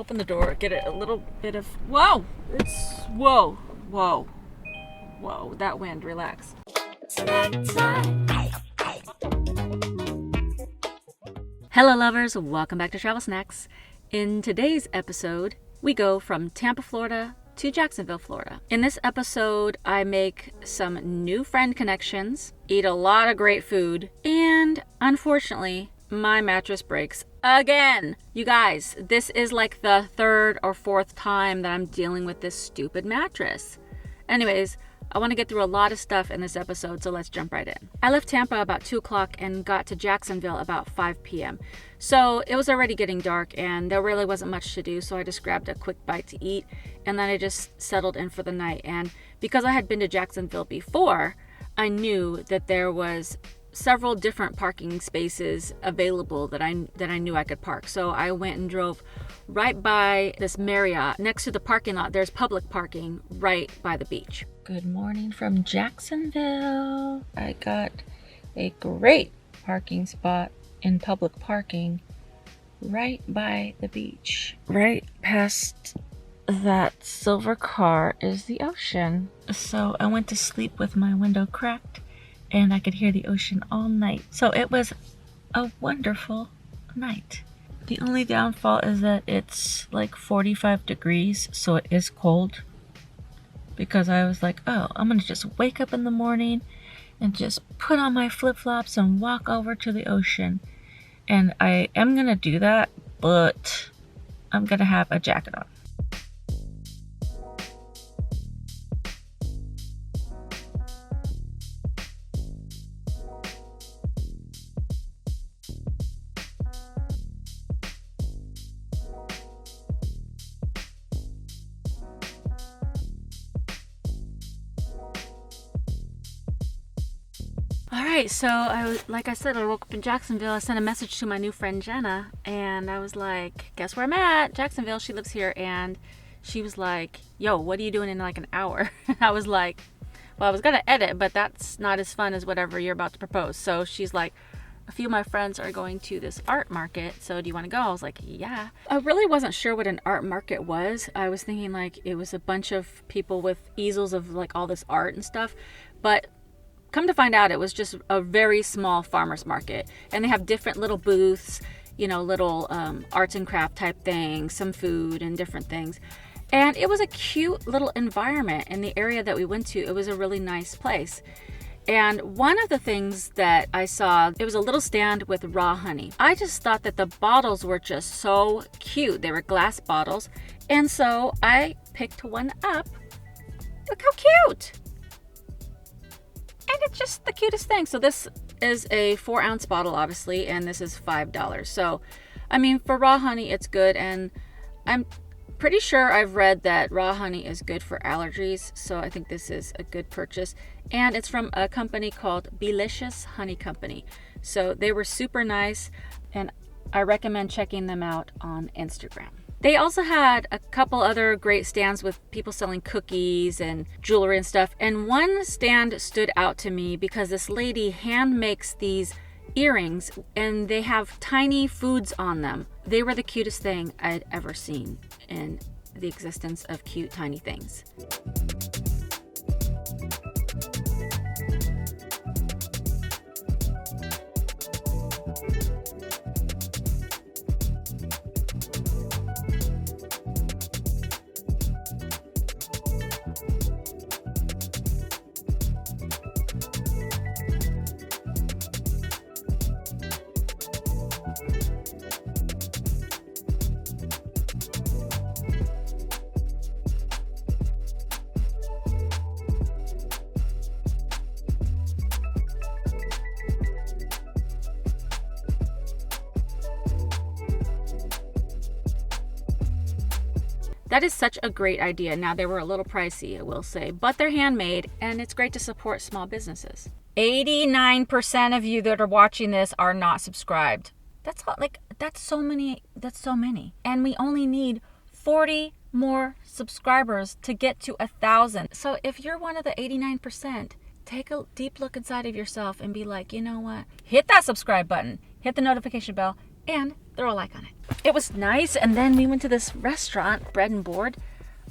open the door, get it a little bit of, whoa, that wind, relax. Hello lovers, welcome back to Travel Snacks. In today's episode, we go from Tampa, Florida to Jacksonville, Florida. In this episode, I make some new friend connections, eat a lot of great food, and unfortunately, my mattress breaks again. You guys, this is like the third or fourth time that I'm dealing with this stupid mattress. Anyways, I want to get through a lot of stuff in this episode, so let's jump right in. I left Tampa about 2 o'clock and got to Jacksonville about 5 p.m. So it was already getting dark and there really wasn't much to do, so I just grabbed a quick bite to eat and then I just settled in for the night. And because I had been to Jacksonville before, I knew that there was several different parking spaces available that I knew I could park. So I went and drove right by this Marriott. Next to the parking lot, there's public parking right by the beach. Good morning from Jacksonville. I got a great parking spot in public parking right by the beach. Right past that silver car is the ocean. So I went to sleep with my window cracked and I could hear the ocean all night. So it was a wonderful night. The only downfall is that it's like 45 degrees, so it is cold. Because I was like, oh, I'm gonna just wake up in the morning and just put on my flip-flops and walk over to the ocean. And I am gonna do that, but I'm gonna have a jacket on. Alright, so like I said, I woke up in Jacksonville. I sent a message to my new friend Jenna, and I was like, guess where I'm at? Jacksonville. She lives here, and she was like, yo, what are you doing in like an hour? I was like, well, I was gonna edit, but that's not as fun as whatever you're about to propose. So she's like, a few of my friends are going to this art market, so do you want to go? I was like, yeah. I really wasn't sure what an art market was. I was thinking like it was a bunch of people with easels of like all this art and stuff, but come to find out, it was just a very small farmer's market. And they have different little booths, you know, little arts and craft type things, some food and different things. And it was a cute little environment in the area that we went to. It was a really nice place. And one of the things that I saw, it was a little stand with raw honey. I just thought that the bottles were just so cute. They were glass bottles. And so I picked one up. Look how cute! And it's just the cutest thing. So this is a 4-ounce bottle, obviously, and this is $5. So, I mean, for raw honey, it's good. And I'm pretty sure I've read that raw honey is good for allergies. So I think this is a good purchase. And it's from a company called Belicious Honey Company. So they were super nice, and I recommend checking them out on Instagram. They also had a couple other great stands with people selling cookies and jewelry and stuff. And one stand stood out to me because this lady hand makes these earrings and they have tiny foods on them. They were the cutest thing I'd ever seen in the existence of cute tiny things. That is such a great idea. Now, they were a little pricey, I will say, but they're handmade and it's great to support small businesses. 89% of you that are watching this are not subscribed. That's so many. And we only need 40 more subscribers to get to 1,000. So if you're one of the 89%, take a deep look inside of yourself and be like, you know what? Hit that subscribe button, hit the notification bell, and they're all like on it. It was nice. And then we went to this restaurant, Bread and Board.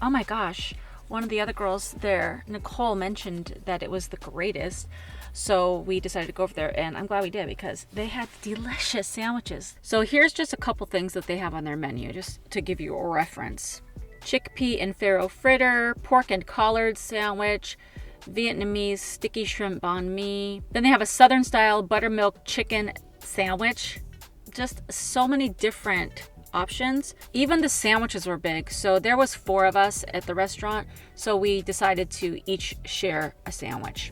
Oh my gosh. One of the other girls there, Nicole, mentioned that it was the greatest. So we decided to go over there, and I'm glad we did because they had delicious sandwiches. So here's just a couple things that they have on their menu, just to give you a reference. Chickpea and farro fritter, pork and collard sandwich, Vietnamese sticky shrimp banh mi. Then they have a southern style buttermilk chicken sandwich. Just so many different options. Even the sandwiches were big. So there was 4 of us at the restaurant. So we decided to each share a sandwich.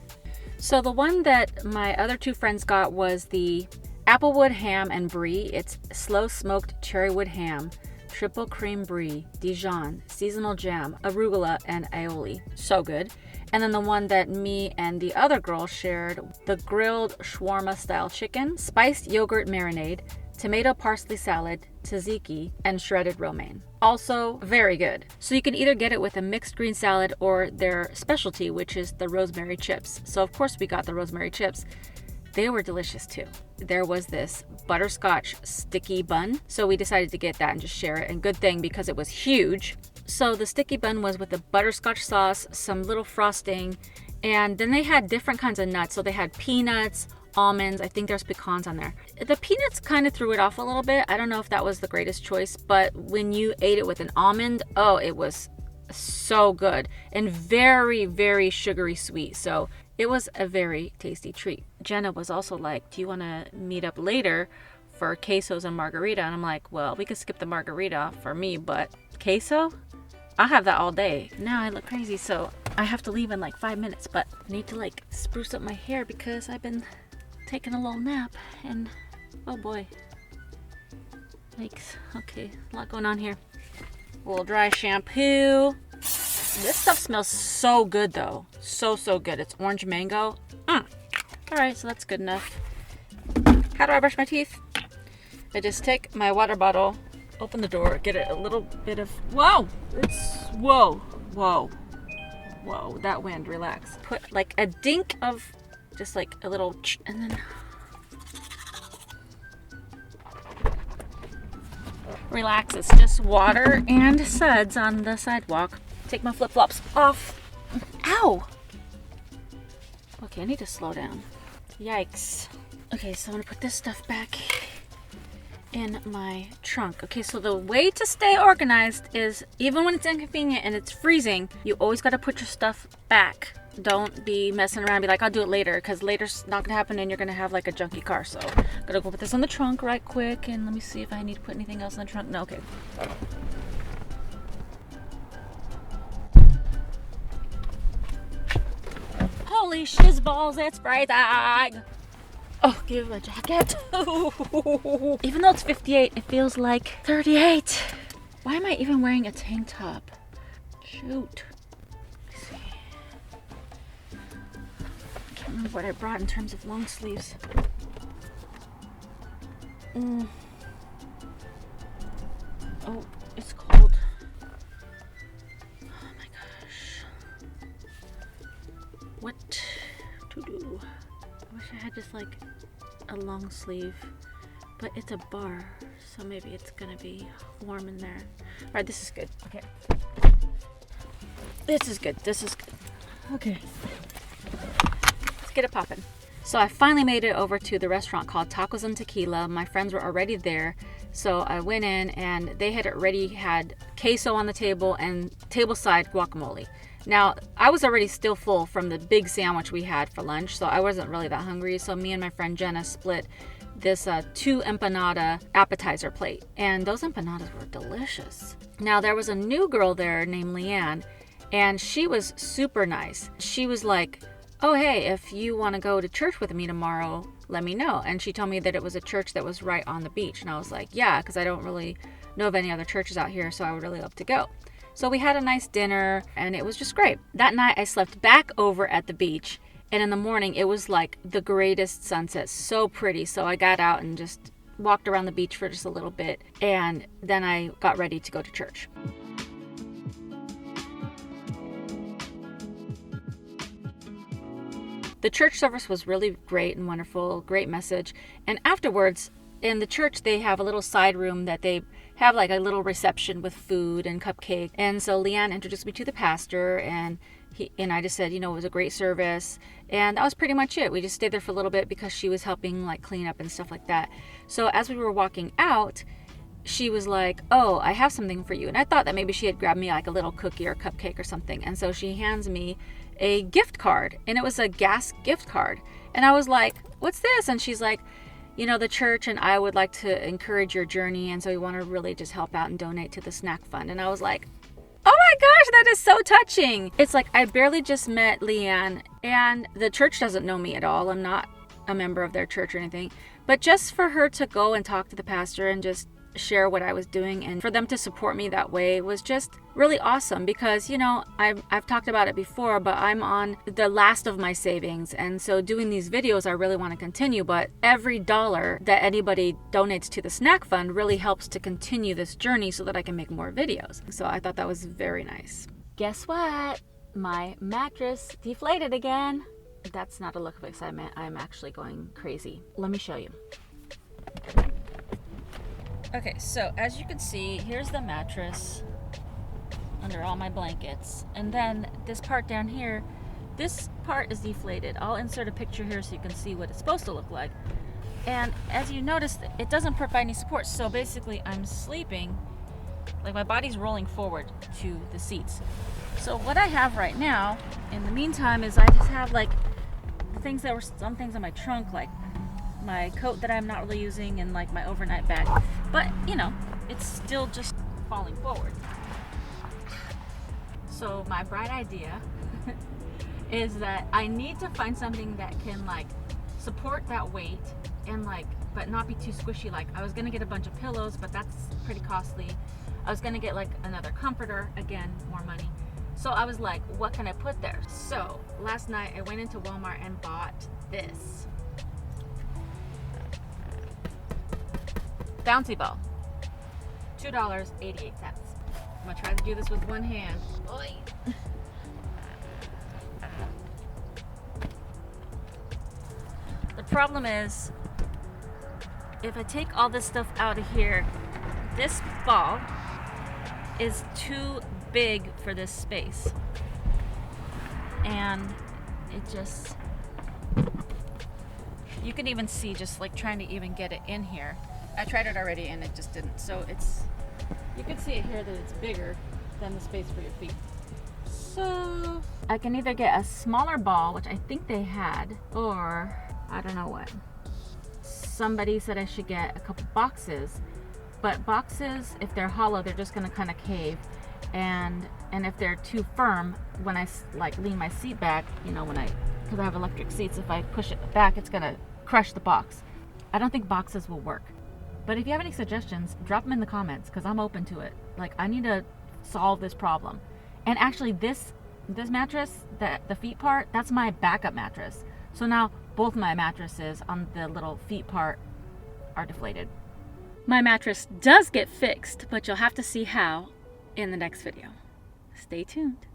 So the one that my other 2 friends got was the applewood ham and brie. It's slow smoked cherrywood ham, triple cream brie, Dijon, seasonal jam, arugula, and aioli. So good. And then the one that me and the other girl shared, the grilled shawarma style chicken, spiced yogurt marinade, tomato parsley salad, tzatziki, and shredded romaine. Also very good. So you can either get it with a mixed green salad or their specialty, which is the rosemary chips. So of course we got the rosemary chips. They were delicious too. There was this butterscotch sticky bun. So we decided to get that and just share it. And good thing because it was huge. So the sticky bun was with the butterscotch sauce, some little frosting, and then they had different kinds of nuts. So they had peanuts, almonds, I think there's pecans on there. The peanuts kind of threw it off a little bit. I don't know if that was the greatest choice, but when you ate it with an almond, oh, it was so good and very, very sugary sweet. So it was a very tasty treat. Jenna was also like, do you want to meet up later for quesos and margarita? And I'm like, well, we could skip the margarita for me, but queso? I'll have that all day. Now I look crazy, so I have to leave in like 5 minutes, but I need to like spruce up my hair because I've been taking a little nap and oh boy. Yikes. Okay, a lot going on here. A little dry shampoo. This stuff smells so good though. So good. It's orange mango. Alright, so that's good enough. How do I brush my teeth? I just take my water bottle, open the door, get it a little bit of, whoa, that wind, relax. Put like a dink of, just like a little, and then relax. It's just water and suds on the sidewalk. Take my flip-flops off. Ow! Okay, I need to slow down. Yikes. Okay, so I'm gonna put this stuff back in my trunk. Okay, so the way to stay organized is even when it's inconvenient and it's freezing, you always got to put your stuff back. Don't be messing around and be like, I'll do it later, because later's not gonna happen and you're gonna have like a junky car. So I'm gonna go put this in the trunk right quick, and let me see if I need to put anything else in the trunk. No, okay. Holy shizballs, it's freezing! Oh, give me a jacket. Even though it's 58, it feels like 38. Why am I even wearing a tank top? Shoot. Let's see. I can't remember what I brought in terms of long sleeves. Oh, it's cold. Oh my gosh. What to do? I wish I had just like a long sleeve, but it's a bar, so maybe it's gonna be warm in there. All right, this is good. Okay, this is good. Okay, let's get it popping. So I finally made it over to the restaurant called Tacos and Tequila. My friends were already there, so I went in and they had already had queso on the table and tableside guacamole. Now, I was already still full from the big sandwich we had for lunch, so I wasn't really that hungry. So me and my friend Jenna split this 2 empanada appetizer plate, and those empanadas were delicious. Now, there was a new girl there named Leanne, and she was super nice. She was like, oh, hey, if you want to go to church with me tomorrow, let me know. And she told me that it was a church that was right on the beach. And I was like, yeah, because I don't really know of any other churches out here, so I would really love to go. So we had a nice dinner, and it was just great. That night, I slept back over at the beach, and in the morning, it was like the greatest sunset, so pretty. So I got out and just walked around the beach for just a little bit, and then I got ready to go to church. The church service was really great and wonderful, great message. And afterwards, in the church, they have a little side room that they have like a little reception with food and cupcake. And so Leanne introduced me to the pastor, and I just said, it was a great service. And that was pretty much it. We just stayed there for a little bit because she was helping like clean up and stuff like that. So as we were walking out, she was like, oh, I have something for you. And I thought that maybe she had grabbed me like a little cookie or cupcake or something. And so she hands me a gift card, and it was a gas gift card. And I was like, what's this? And she's like, the church and I would like to encourage your journey, and so we want to really just help out and donate to the snack fund. And I was like, oh my gosh, that is so touching. It's like I barely just met Leanne, and the church doesn't know me at all. I'm not a member of their church or anything. But just for her to go and talk to the pastor and just share what I was doing, and for them to support me that way was just really awesome. Because I've talked about it before, but I'm on the last of my savings, and so doing these videos I really want to continue, but every dollar that anybody donates to the snack fund really helps to continue this journey so that I can make more videos. So I thought that was very nice. Guess what? My mattress deflated again. That's not a look of excitement. I'm actually going crazy. Let me show you. Okay, so as you can see, here's the mattress under all my blankets. And then this part down here, this part is deflated. I'll insert a picture here so you can see what it's supposed to look like. And as you notice, it doesn't provide any support. So basically I'm sleeping, like my body's rolling forward to the seats. So what I have right now, in the meantime, is I just have like some things in my trunk, like my coat that I'm not really using and like my overnight bag. But it's still just falling forward. So my bright idea is that I need to find something that can like support that weight and but not be too squishy. Like I was gonna get a bunch of pillows, but that's pretty costly. I was gonna get like another comforter, again, more money. So I was like, what can I put there? So last night I went into Walmart and bought this bouncy ball, $2.88. I'm gonna try to do this with one hand. Oy. The problem is, if I take all this stuff out of here, this ball is too big for this space. And it just, you can even see just like trying to even get it in here. I tried it already and it just didn't. So you can see it here that it's bigger than the space for your feet. So I can either get a smaller ball, which I think they had, or I don't know what. Somebody said I should get a couple boxes, but boxes, if they're hollow, they're just gonna kind of cave. And if they're too firm, when I like lean my seat back, because I have electric seats, if I push it back, it's gonna crush the box. I don't think boxes will work. But if you have any suggestions, drop them in the comments, because I'm open to it. Like, I need to solve this problem. And actually, this mattress, the feet part, that's my backup mattress. So now both my mattresses on the little feet part are deflated. My mattress does get fixed, but you'll have to see how in the next video. Stay tuned.